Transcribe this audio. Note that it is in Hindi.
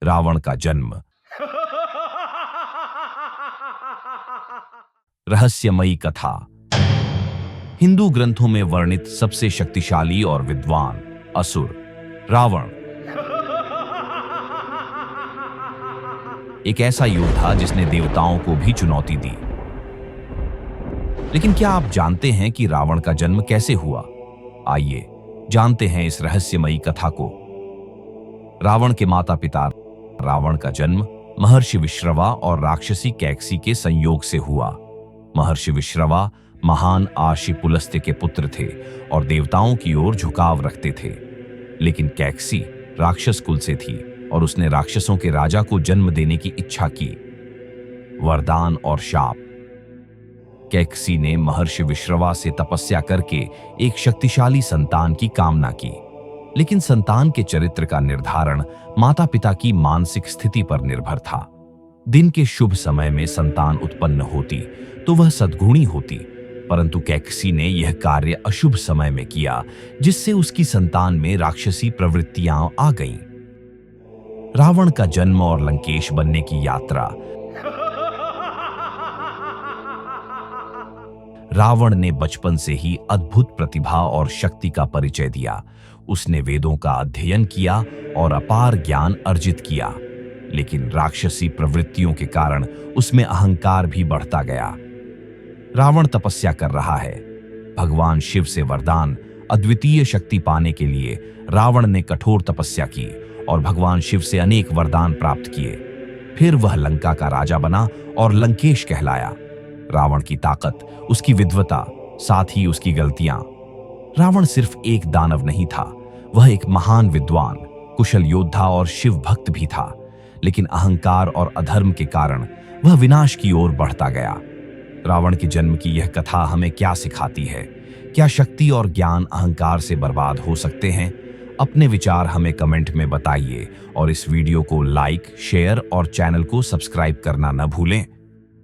रावण का जन्म। रहस्यमयी कथा। हिंदू ग्रंथों में वर्णित सबसे शक्तिशाली और विद्वान असुर रावण एक ऐसा योद्धा जिसने देवताओं को भी चुनौती दी। लेकिन क्या आप जानते हैं कि रावण का जन्म कैसे हुआ? आइए जानते हैं इस रहस्यमयी कथा को। रावण के माता पिता रावण का जन्म महर्षि विश्रवा और राक्षसी कैकसी के संयोग से हुआ। महर्षि विश्रवा महान आशी पुलस्त्य के पुत्र थे और देवताओं की ओर झुकाव रखते थे, लेकिन कैकसी राक्षस कुल से थी और उसने राक्षसों के राजा को जन्म देने की इच्छा की। वरदान और शाप। कैकसी ने महर्षि विश्रवा से तपस्या करके एक शक्तिशाली संतान की कामना की, लेकिन संतान के चरित्र का निर्धारण माता पिता की मानसिक स्थिति पर निर्भर था। दिन के शुभ समय में संतान उत्पन्न होती तो वह सद्गुणी होती, परंतु कैकसी ने यह कार्य अशुभ समय में किया, जिससे उसकी संतान में राक्षसी प्रवृत्तियां आ गईं। रावण का जन्म और लंकेश बनने की यात्रा। रावण ने बचपन से ही अद्भुत प्रतिभा और शक्ति का परिचय दिया। उसने वेदों का अध्ययन किया और अपार ज्ञान अर्जित किया, लेकिन राक्षसी प्रवृत्तियों के कारण उसमें अहंकार भी बढ़ता गया। रावण तपस्या कर रहा है। भगवान शिव से वरदान अद्वितीय शक्ति पाने के लिए रावण ने कठोर तपस्या की और भगवान शिव से अनेक वरदान प्राप्त किए। फिर वह लंका का राजा बना और लंकेश कहलाया। रावण की ताकत, उसकी विद्वता, साथ ही उसकी गलतियां। रावण सिर्फ एक दानव नहीं था, वह एक महान विद्वान, कुशल योद्धा और शिव भक्त भी था, लेकिन अहंकार और अधर्म के कारण वह विनाश की ओर बढ़ता गया। रावण के जन्म की यह कथा हमें क्या सिखाती है? क्या शक्ति और ज्ञान अहंकार से बर्बाद हो सकते हैं? अपने विचार हमें कमेंट में बताइए और इस वीडियो को लाइक, शेयर और चैनल को सब्सक्राइब करना न भूलें।